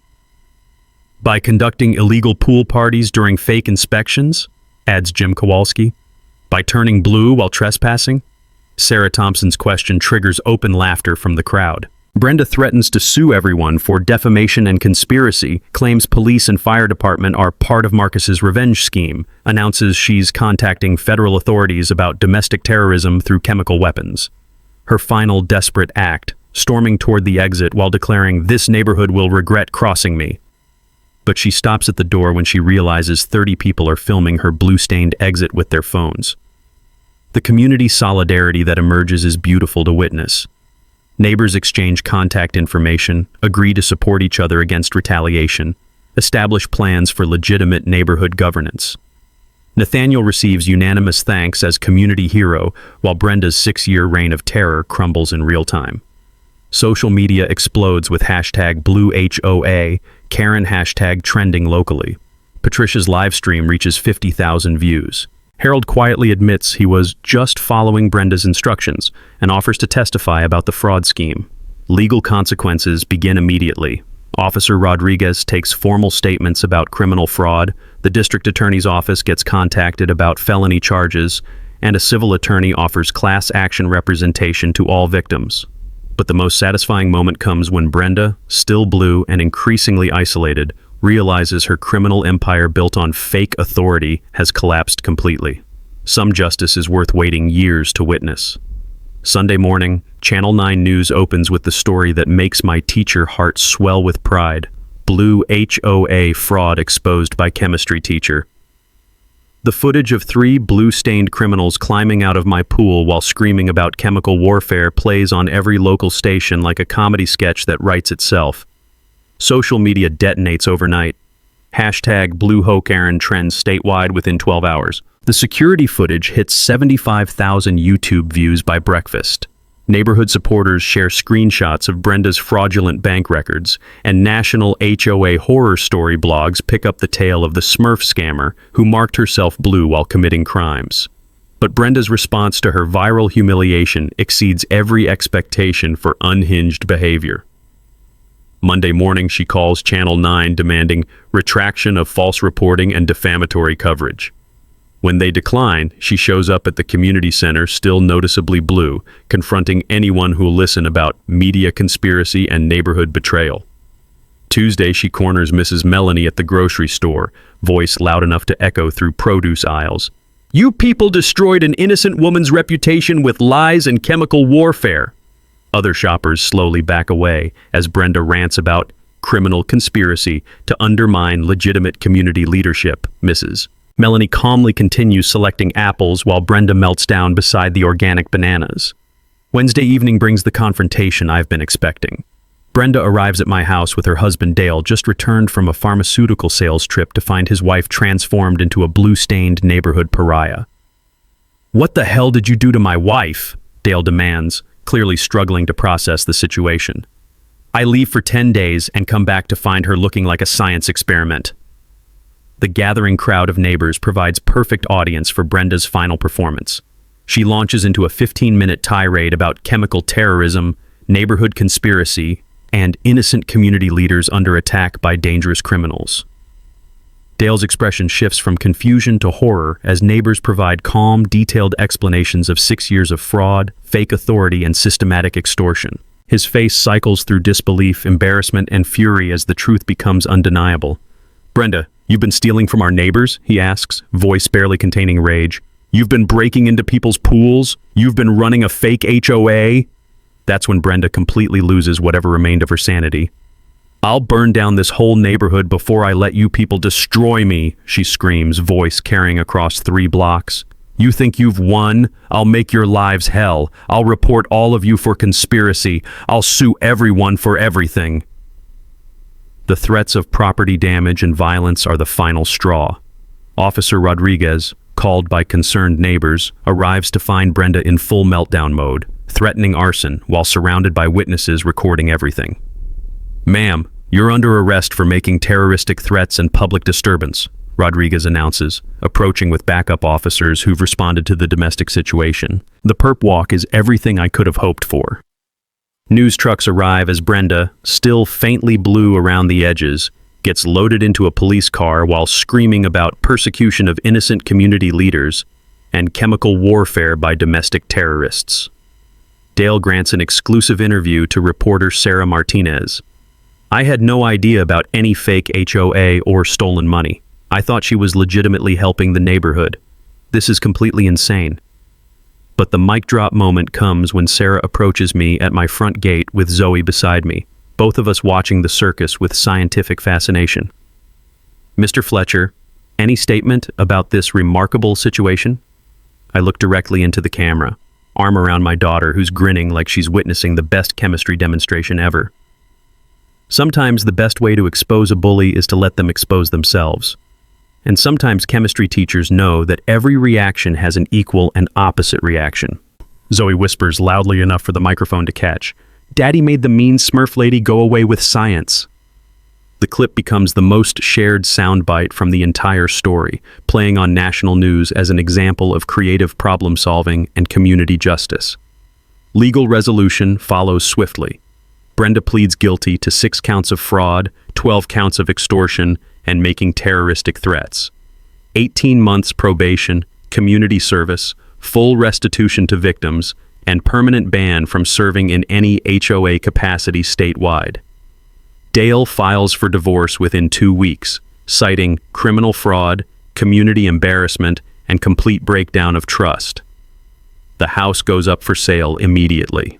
"By conducting illegal pool parties during fake inspections?" adds Jim Kowalski. "By turning blue while trespassing?" Sarah Thompson's question triggers open laughter from the crowd. Brenda threatens to sue everyone for defamation and conspiracy, claims police and fire department are part of Marcus's revenge scheme, announces she's contacting federal authorities about domestic terrorism through chemical weapons. Her final desperate act, storming toward the exit while declaring, "This neighborhood will regret crossing me." But she stops at the door when she realizes 30 people are filming her blue-stained exit with their phones. The community solidarity that emerges is beautiful to witness. Neighbors exchange contact information, agree to support each other against retaliation, establish plans for legitimate neighborhood governance. Nathaniel receives unanimous thanks as community hero, while Brenda's 6-year reign of terror crumbles in real time. Social media explodes with hashtag #BlueHOA, Karen hashtag trending locally. Patricia's live stream reaches 50,000 views. Harold quietly admits he was just following Brenda's instructions and offers to testify about the fraud scheme. Legal consequences begin immediately. Officer Rodriguez takes formal statements about criminal fraud, the district attorney's office gets contacted about felony charges, and a civil attorney offers class action representation to all victims. But the most satisfying moment comes when Brenda, still blue and increasingly isolated, realizes her criminal empire built on fake authority has collapsed completely. Some justice is worth waiting years to witness. Sunday morning, Channel 9 News opens with the story that makes my teacher heart swell with pride. Blue HOA fraud exposed by chemistry teacher. The footage of 3 blue-stained criminals climbing out of my pool while screaming about chemical warfare plays on every local station like a comedy sketch that writes itself. Social media detonates overnight. Hashtag #BlueHoKaren trends statewide within 12 hours. The security footage hits 75,000 YouTube views by breakfast. Neighborhood supporters share screenshots of Brenda's fraudulent bank records, and national HOA horror story blogs pick up the tale of the Smurf scammer who marked herself blue while committing crimes. But Brenda's response to her viral humiliation exceeds every expectation for unhinged behavior. Monday morning, she calls Channel 9 demanding retraction of false reporting and defamatory coverage. When they decline, she shows up at the community center still noticeably blue, confronting anyone who'll listen about media conspiracy and neighborhood betrayal. Tuesday, she corners Mrs. Melanie at the grocery store, voice loud enough to echo through produce aisles. "You people destroyed an innocent woman's reputation with lies and chemical warfare." Other shoppers slowly back away as Brenda rants about criminal conspiracy to undermine legitimate community leadership, Mrs. Melanie calmly continues selecting apples while Brenda melts down beside the organic bananas. Wednesday evening brings the confrontation I've been expecting. Brenda arrives at my house with her husband Dale, just returned from a pharmaceutical sales trip to find his wife transformed into a blue-stained neighborhood pariah. "What the hell did you do to my wife?" Dale demands, clearly struggling to process the situation. I leave for 10 days and come back to find her looking like a science experiment. The gathering crowd of neighbors provides perfect audience for Brenda's final performance. She launches into a 15-minute tirade about chemical terrorism, neighborhood conspiracy, and innocent community leaders under attack by dangerous criminals. Dale's expression shifts from confusion to horror as neighbors provide calm, detailed explanations of 6 years of fraud, fake authority, and systematic extortion. His face cycles through disbelief, embarrassment, and fury as the truth becomes undeniable. "Brenda, you've been stealing from our neighbors?" he asks, voice barely containing rage. "You've been breaking into people's pools? You've been running a fake HOA?" That's when Brenda completely loses whatever remained of her sanity. "I'll burn down this whole neighborhood before I let you people destroy me," she screams, voice carrying across 3 blocks. "You think you've won? I'll make your lives hell. I'll report all of you for conspiracy. I'll sue everyone for everything." The threats of property damage and violence are the final straw. Officer Rodriguez, called by concerned neighbors, arrives to find Brenda in full meltdown mode, threatening arson while surrounded by witnesses recording everything. "Ma'am, you're under arrest for making terroristic threats and public disturbance," Rodriguez announces, approaching with backup officers who've responded to the domestic situation. The perp walk is everything I could have hoped for. News trucks arrive as Brenda, still faintly blue around the edges, gets loaded into a police car while screaming about persecution of innocent community leaders and chemical warfare by domestic terrorists. Dale grants an exclusive interview to reporter Sarah Martinez. "I had no idea about any fake HOA or stolen money. I thought she was legitimately helping the neighborhood. This is completely insane." But the mic drop moment comes when Sarah approaches me at my front gate with Zoe beside me, both of us watching the circus with scientific fascination. "Mr. Fletcher, any statement about this remarkable situation?" I look directly into the camera, arm around my daughter who's grinning like she's witnessing the best chemistry demonstration ever. Sometimes the best way to expose a bully is to let them expose themselves. And sometimes chemistry teachers know that every reaction has an equal and opposite reaction. Zoe whispers loudly enough for the microphone to catch. "Daddy made the mean Smurf lady go away with science." The clip becomes the most shared soundbite from the entire story, playing on national news as an example of creative problem solving and community justice. Legal resolution follows swiftly. Brenda pleads guilty to 6 counts of fraud, 12 counts of extortion, and making terroristic threats. 18 months probation, community service, full restitution to victims, and permanent ban from serving in any HOA capacity statewide. Dale files for divorce within 2 weeks, citing criminal fraud, community embarrassment, and complete breakdown of trust. The house goes up for sale immediately.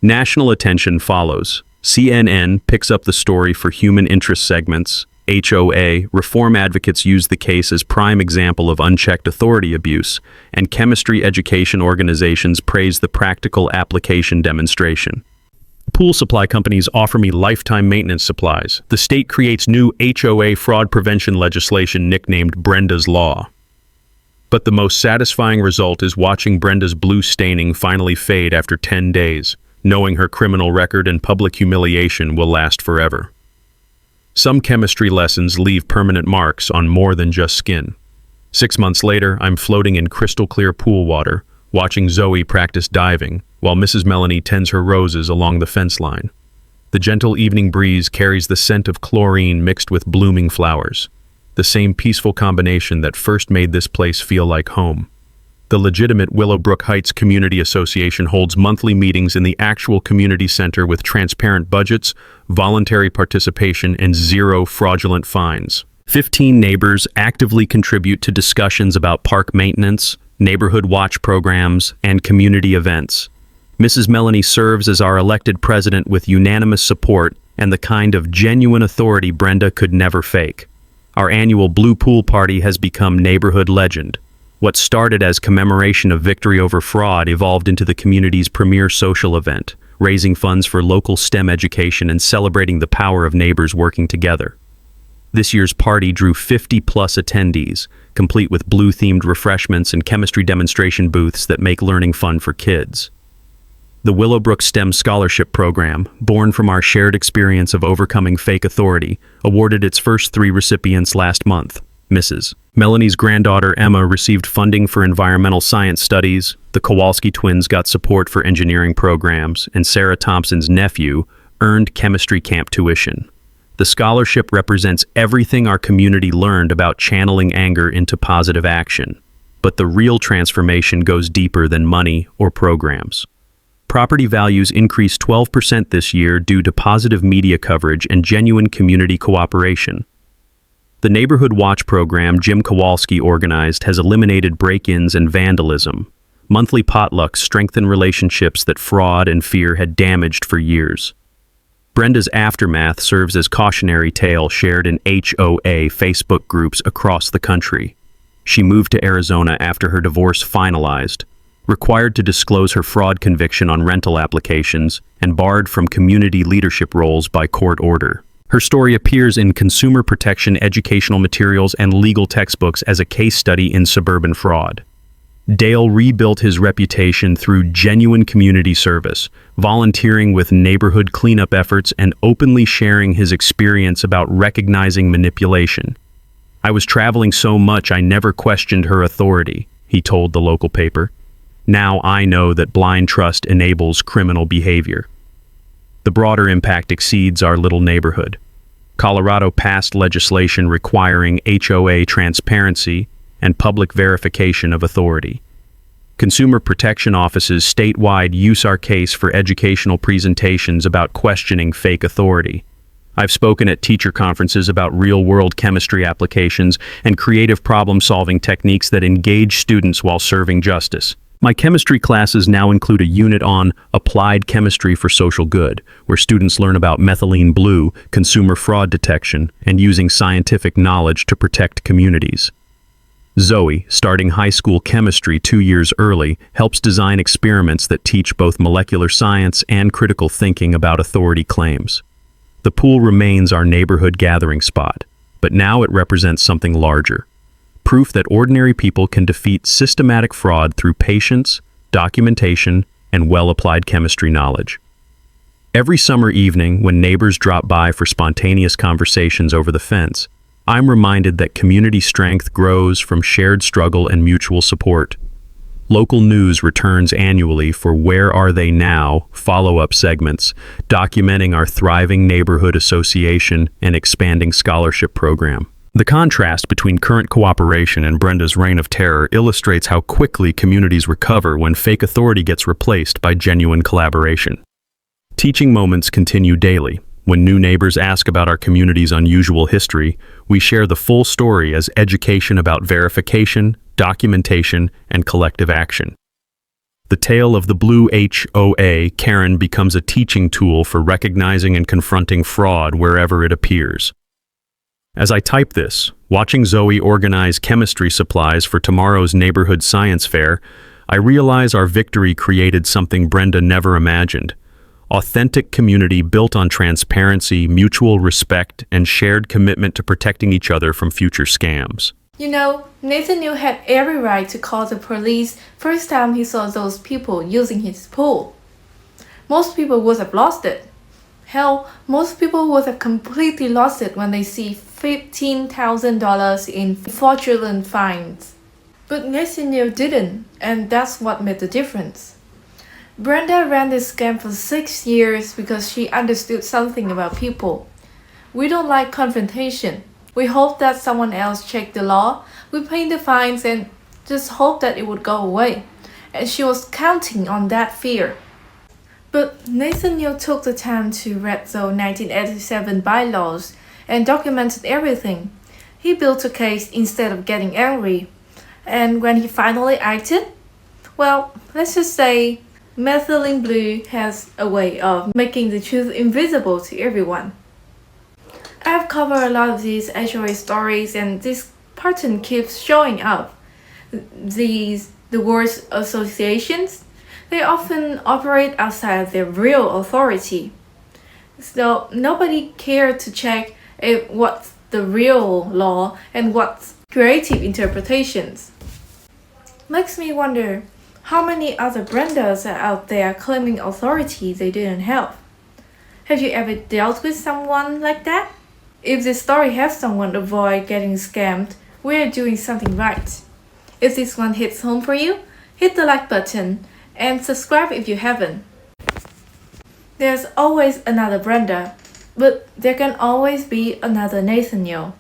National attention follows. CNN picks up the story for human interest segments. HOA reform advocates use the case as prime example of unchecked authority abuse, and chemistry education organizations praise the practical application demonstration. Pool supply companies offer me lifetime maintenance supplies. The state creates new HOA fraud prevention legislation nicknamed Brenda's Law. But the most satisfying result is watching Brenda's blue staining finally fade after 10 days, knowing her criminal record and public humiliation will last forever. Some chemistry lessons leave permanent marks on more than just skin. 6 months later, I'm floating in crystal clear pool water, watching Zoe practice diving, while Mrs. Melanie tends her roses along the fence line. The gentle evening breeze carries the scent of chlorine mixed with blooming flowers, the same peaceful combination that first made this place feel like home. The legitimate Willowbrook Heights Community Association holds monthly meetings in the actual community center with transparent budgets, voluntary participation, and 0 fraudulent fines. 15 neighbors actively contribute to discussions about park maintenance, neighborhood watch programs, and community events. Mrs. Melanie serves as our elected president with unanimous support and the kind of genuine authority Brenda could never fake. Our annual Blue Pool Party has become neighborhood legend. What started as commemoration of victory over fraud evolved into the community's premier social event, raising funds for local STEM education and celebrating the power of neighbors working together. This year's party drew 50-plus attendees, complete with blue-themed refreshments and chemistry demonstration booths that make learning fun for kids. The Willowbrook STEM Scholarship Program, born from our shared experience of overcoming fake authority, awarded its first 3 recipients last month. Mrs. Melanie's granddaughter Emma received funding for environmental science studies, the Kowalski twins got support for engineering programs, and Sarah Thompson's nephew earned chemistry camp tuition. The scholarship represents everything our community learned about channeling anger into positive action. But the real transformation goes deeper than money or programs. Property values increased 12% this year due to positive media coverage and genuine community cooperation. The Neighborhood Watch program Jim Kowalski organized has eliminated break-ins and vandalism. Monthly potlucks strengthen relationships that fraud and fear had damaged for years. Brenda's aftermath serves as cautionary tale shared in HOA Facebook groups across the country. She moved to Arizona after her divorce finalized, required to disclose her fraud conviction on rental applications, and barred from community leadership roles by court order. Her story appears in consumer protection educational materials and legal textbooks as a case study in suburban fraud. Dale rebuilt his reputation through genuine community service, volunteering with neighborhood cleanup efforts and openly sharing his experience about recognizing manipulation. "I was traveling so much I never questioned her authority," he told the local paper. "Now I know that blind trust enables criminal behavior." The broader impact exceeds our little neighborhood. Colorado passed legislation requiring HOA transparency and public verification of authority. Consumer protection offices statewide use our case for educational presentations about questioning fake authority. I've spoken at teacher conferences about real-world chemistry applications and creative problem-solving techniques that engage students while serving justice. My chemistry classes now include a unit on applied chemistry for social good, where students learn about methylene blue, consumer fraud detection, and using scientific knowledge to protect communities. Zoe, starting high school chemistry 2 years early, helps design experiments that teach both molecular science and critical thinking about authority claims. The pool remains our neighborhood gathering spot, but now it represents something larger. Proof that ordinary people can defeat systematic fraud through patience, documentation, and well-applied chemistry knowledge. Every summer evening, when neighbors drop by for spontaneous conversations over the fence, I'm reminded that community strength grows from shared struggle and mutual support. Local news returns annually for Where Are They Now? Follow-up segments, documenting our thriving neighborhood association and expanding scholarship program. The contrast between current cooperation and Brenda's reign of terror illustrates how quickly communities recover when fake authority gets replaced by genuine collaboration. Teaching moments continue daily. When new neighbors ask about our community's unusual history, we share the full story as education about verification, documentation, and collective action. The tale of the blue HOA Karen becomes a teaching tool for recognizing and confronting fraud wherever it appears. As I type this, watching Zoe organize chemistry supplies for tomorrow's neighborhood science fair, I realize our victory created something Brenda never imagined. Authentic community built on transparency, mutual respect, and shared commitment to protecting each other from future scams. You know, Nathaniel had every right to call the police first time he saw those people using his pool. Most people would have lost it. Hell, most people would have completely lost it when they see $15,000 in fraudulent fines. But Nathaniel didn't, and that's what made the difference. Brenda ran this scam for 6 years because she understood something about people. We don't like confrontation. We hope that someone else checked the law, we pay the fines and just hope that it would go away. And she was counting on that fear. But Nathaniel took the time to read the 1987 bylaws and documented everything. He built a case instead of getting angry. And when he finally acted, well, let's just say methylene blue has a way of making the truth invisible to everyone. I've covered a lot of these HOA stories and this pattern keeps showing up. The worst associations, they often operate outside their real authority. So nobody cared to check what's the real law and what's creative interpretations. Makes me wonder, How many other Brendas are out there claiming authority they didn't have? Have you ever dealt with someone like that? If this story helps someone avoid getting scammed, we're doing something right. If this one hits home for you, hit the like button and subscribe if you haven't. There's always another Brenda, but there can always be another Nathaniel.